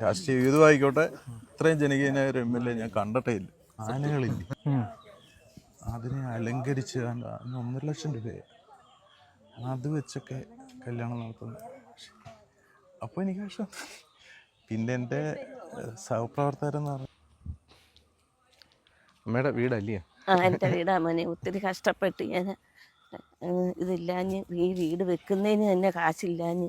രാഷ്ട്രീയ വിഹിതമായിക്കോട്ടെ ഇത്രയും ജനകീയനായ ഒരു MLA ഞാൻ കണ്ടിട്ടേ ഇല്ല. ആനകളില്ലേ, അതിനെ അലങ്കരിച്ച് 1.5 ലക്ഷം രൂപയെ അത് വെച്ചൊക്കെ കല്യാണം നടത്തുന്നത്. അപ്പോൾ എനിക്ക് പക്ഷേ പിന്നെ എൻ്റെ സഹപ്രവർത്തകരെന്ന് പറഞ്ഞാൽ അമ്മയുടെ വീടല്ലേ? എൻ്റെ വീടാ മോനെ. ഒത്തിരി കഷ്ടപ്പെട്ട് ഞാൻ ഇതില്ലാഞ്ഞ് ഈ വീട് വെക്കുന്നതിന് തന്നെ കാശില്ലാഞ്ഞ്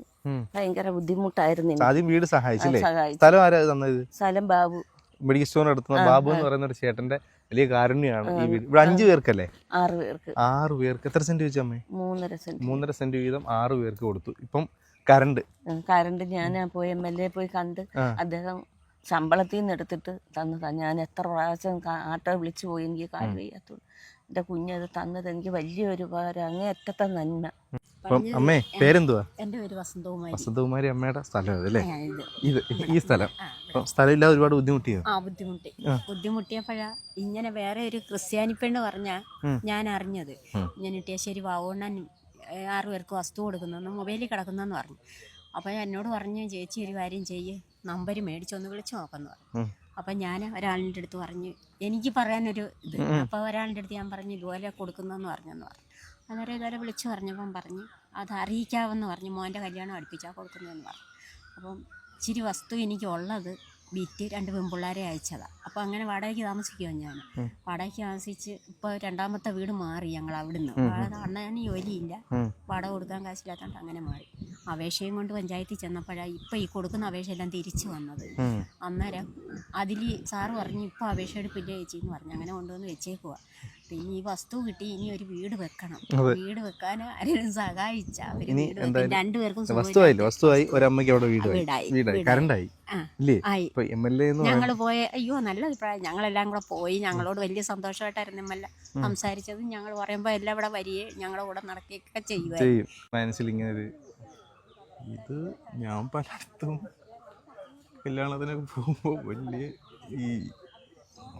ഭയങ്കര ബുദ്ധിമുട്ടായിരുന്നു. ആദ്യം വീട് സഹായിച്ചില്ലേ? സ്ഥലം ആരാ തന്നത്? സ്ഥലം ബാബു, മെഡിക്കൽ സ്റ്റോർ നടത്തുന്ന ബാബു എന്ന് പറയുന്ന ഒരു ചേട്ടന്റെ വലിയ കാരുണ്യാണ് ഈ വീട്. ഇവിടെ 5 പേർക്കല്ലേ? 6 പേർക്ക്. 6 പേർക്ക് എത്ര സെന്റ് വെച്ചു അമ്മേ? 3.5 സെന്റ്. 3.5 സെന്റ് വീതം 6 പേർക്ക് കൊടുത്തു. ഇപ്പം കറണ്ട് ഞാൻ പോയി MLA പോയി കണ്ട് അദ്ദേഹം ശമ്പളത്തിൽ നിന്ന് എടുത്തിട്ട് തന്നതാ. ഞാൻ എത്ര പ്രാവശ്യം ആട്ടോ വിളിച്ചു പോയി, എനിക്ക് കാര്യം വയ്യാത്തത്. എൻ്റെ കുഞ്ഞത് തന്നത് എനിക്ക് വലിയൊരു ഉപകാരം, അങ്ങേ അറ്റത്തെ നന്മ. അമ്മേ പേരെന്തുവാ? എൻ്റെ പേര് വസന്തകുമാരി. വസന്തകുമാരി അമ്മയുടെ സ്ഥലം അല്ലേ ഇത്? ഈ സ്ഥലം ഇല്ലാതെ ഒരുപാട് ബുദ്ധിമുട്ടിയോ? ബുദ്ധിമുട്ടിയപ്പോഴാ ഇങ്ങനെ വേറെ ഒരു ക്രിസ്ത്യാനി പെണ്ണ് പറഞ്ഞാ ഞാൻ അറിഞ്ഞത്. ഞാൻ ഇട്ടിയശ്ശേരി വാവോണ്ണൻ 6 പേർക്ക് വസ്തു കൊടുക്കുന്നെന്ന് മൊബൈലിൽ കിടക്കുന്നെന്ന് പറഞ്ഞു. അപ്പോൾ എന്നോട് പറഞ്ഞു, ചേച്ചി ഒരു കാര്യം ചെയ്യ്, നമ്പർ മേടിച്ചൊന്ന് വിളിച്ച് നോക്കെന്ന് പറഞ്ഞു. അപ്പം ഞാൻ ഒരാളിൻ്റെ അടുത്ത് പറഞ്ഞു, എനിക്ക് പറയാനൊരു ഇത്. അപ്പോൾ ഒരാളിൻ്റെ അടുത്ത് ഞാൻ പറഞ്ഞു ഇതുപോലെ കൊടുക്കുന്നതെന്ന് പറഞ്ഞെന്ന് പറഞ്ഞു. അന്നേരം ഇതുപോലെ വിളിച്ച് പറഞ്ഞപ്പം പറഞ്ഞു അത് അറിയിക്കാമെന്ന് പറഞ്ഞു, മോൻ്റെ കല്യാണം അടുപ്പിച്ചാൽ കൊടുക്കുന്നതെന്ന് പറഞ്ഞു. അപ്പം ഇച്ചിരി വസ്തു എനിക്കുള്ളത് വിറ്റ് 2 പെൺപിള്ളേരെ അയച്ചതാണ്. അപ്പോൾ അങ്ങനെ വാടകയ്ക്ക് താമസിക്കുമോ ഞാൻ. വാടകയ്ക്ക് താമസിച്ച് ഇപ്പോൾ 2ാമത്തെ വീട് മാറി ഞങ്ങൾ അവിടുന്ന്. അണ്ണന് ജോലിയില്ല, വാടക കൊടുക്കാൻ കാശില്ലാത്തതുകൊണ്ട് അങ്ങനെ മാറി. അപേക്ഷയും കൊണ്ട് പഞ്ചായത്തിൽ ചെന്നപ്പോഴാണ് ഇപ്പോൾ ഈ കൊടുക്കുന്ന അപേക്ഷ എല്ലാം തിരിച്ചു വന്നത്. അന്നേരം അതിൽ സാറ് പറഞ്ഞു ഇപ്പോൾ അപേക്ഷ എടുപ്പില്ല ചേച്ചി എന്ന് പറഞ്ഞു. അങ്ങനെ കൊണ്ടുവന്ന് വെച്ചേക്കുക. പിന്നെ ഈ വസ്തു കിട്ടി, ഇനി ഒരു വീട് വെക്കണം. വീട് വെക്കാൻ ആരെങ്കിലും സഹായിച്ചാ 2 പേർക്കും വസ്തുവായി ഒരമ്മയ്ക്ക് അവിടെ വീടായി കറണ്ടായി. ഞങ്ങൾ പോയ അയ്യോ നല്ല അഭിപ്രായം. ഞങ്ങളെല്ലാം കൂടെ പോയി. ഞങ്ങളോട് വലിയ സന്തോഷമായിട്ടായിരുന്നു MLA സംസാരിച്ചത്. ഞങ്ങൾ പറയുമ്പോൾ എല്ലാം ഇവിടെ വരികയെ ഞങ്ങളുടെ കൂടെ നടക്കുകയൊക്കെ ചെയ്യും. മനസ്സിലിങ്ങനെ ഇത് ഞാൻ പലയിടത്തും കല്യാണത്തിനൊക്കെ പോകുമ്പോൾ വലിയ ഈ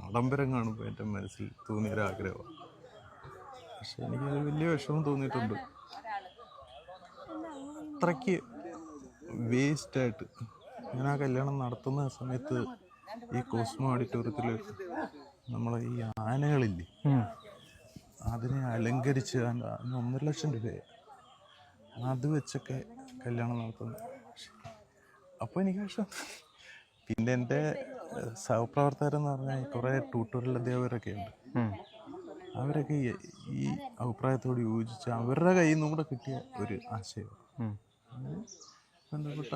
ആഡംബരം കാണുമ്പോൾ എൻ്റെ മനസ്സിൽ തോന്നിയൊരാഗ്രഹമാണ്. പക്ഷെ എനിക്കത് വലിയ വിഷമം തോന്നിയിട്ടുണ്ട്. അത്രയ്ക്ക് വേസ്റ്റായിട്ട് ഞാൻ ആ കല്യാണം നടത്തുന്ന സമയത്ത് ഈ കോസ്മോ ഓഡിറ്റോറിയത്തിൽ നമ്മളെ ഈ ആനകളില്ലേ, അതിനെ അലങ്കരിച്ച് 1.5 ലക്ഷം രൂപയെ അത് വെച്ചൊക്കെ കല്യാണം നടത്തുന്നത്. അപ്പോൾ എനിക്ക് പക്ഷേ പിന്നെ എൻ്റെ സഹപ്രവർത്തകരെന്ന് പറഞ്ഞാൽ കുറേ ട്യൂട്ടോറിയൽ അധ്യാപകരൊക്കെ ഉണ്ട്. അവരൊക്കെ ഈ അഭിപ്രായത്തോട് യോജിച്ച് അവരുടെ കയ്യിൽ നിന്നും കൂടെ കിട്ടിയ ഒരു ആശയം ബന്ധപ്പെട്ട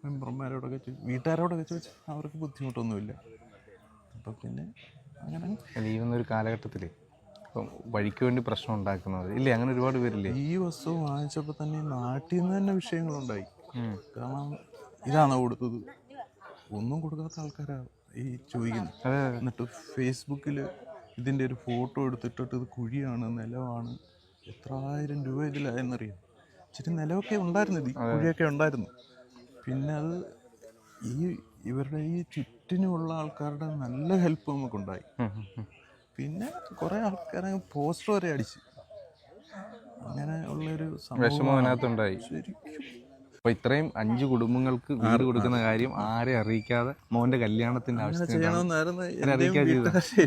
മെമ്പർമാരോടൊക്കെ വീട്ടുകാരോടൊക്കെ ചോദിച്ചാൽ അവർക്ക് ബുദ്ധിമുട്ടൊന്നുമില്ല. അപ്പം പിന്നെ അങ്ങനെ ഈ ഒരു കാലഘട്ടത്തിൽ വഴിക്ക് വേണ്ടി പ്രശ്നം ഉണ്ടാക്കുന്നത് ഇല്ലേ? അങ്ങനെ ഒരുപാട് പേരില്ലേ? ഈ വസ്തു വാങ്ങിച്ചപ്പോൾ തന്നെ നാട്ടിൽ നിന്ന് തന്നെ വിഷയങ്ങളുണ്ടായി. കാരണം ഇതാണോ കൊടുത്തത്, ഒന്നും കൊടുക്കാത്ത ആൾക്കാരാണ് ഈ ചോദിക്കുന്നത്. എന്നിട്ട് ഫേസ്ബുക്കിൽ ഇതിൻ്റെ ഒരു ഫോട്ടോ എടുത്തിട്ടിട്ട് ഇത് കുഴിയാണ്, നിലമാണ്, എത്ര 1000 രൂപ ഇതിലായെന്നറിയാം. ഇച്ചിരി നിലമൊക്കെ ഉണ്ടായിരുന്നു, ഇത് കുഴിയൊക്കെ ഉണ്ടായിരുന്നു. പിന്നെ അത് ഇവരുടെ ഈ ചുറ്റിനുമുള്ള ആൾക്കാരുടെ നല്ല ഹെൽപ്പ് നമുക്കുണ്ടായി. പിന്നെ കുറേ ആൾക്കാരെ പോസ്റ്റർ വരെ അടിച്ച് അങ്ങനെ ഉള്ളൊരു വിഷമം അതിനകത്തുണ്ടായി. അപ്പൊ ഇത്രയും 5 കുടുംബങ്ങൾക്ക് വീട് കൊടുക്കുന്ന കാര്യം ആരെ അറിയിക്കാതെ മോന്റെ കല്യാണത്തിന്റെ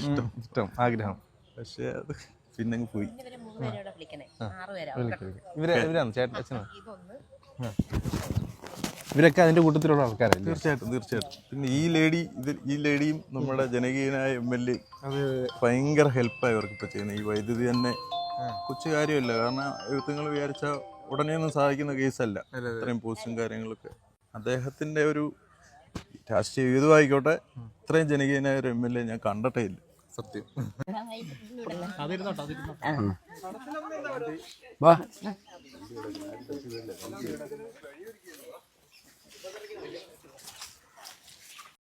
ഇഷ്ടം ആഗ്രഹം. പക്ഷെ അത് പിന്നെ പോയി. ഇവരാണ് ചേട്ടൻ അച്ഛനാ? ഇവരൊക്കെ അതിന്റെ കൂട്ടത്തിലുള്ള ആൾക്കാരല്ലേ? തീർച്ചയായിട്ടും. പിന്നെ ഈ ലേഡിയും നമ്മുടെ ജനകീയനായ MLA ഭയങ്കര ഹെൽപ്പായി അവർക്ക് ഇപ്പോൾ ചെയ്യുന്നത്. ഈ വൈദ്യുതി തന്നെ കൊച്ചു കാര്യമല്ല, കാരണം എഴുത്തുങ്ങൾ വിചാരിച്ച ഉടനെ ഒന്നും സഹായിക്കുന്ന കേസല്ല. ഇത്രയും പോസ്റ്റും കാര്യങ്ങളൊക്കെ അദ്ദേഹത്തിൻ്റെ ഒരു രാഷ്ട്രീയ വിഹിതമായിക്കോട്ടെ ഇത്രയും ജനകീയനായ ഒരു MLA ഞാൻ കണ്ടിട്ടേ ഇല്ല. സത്യം.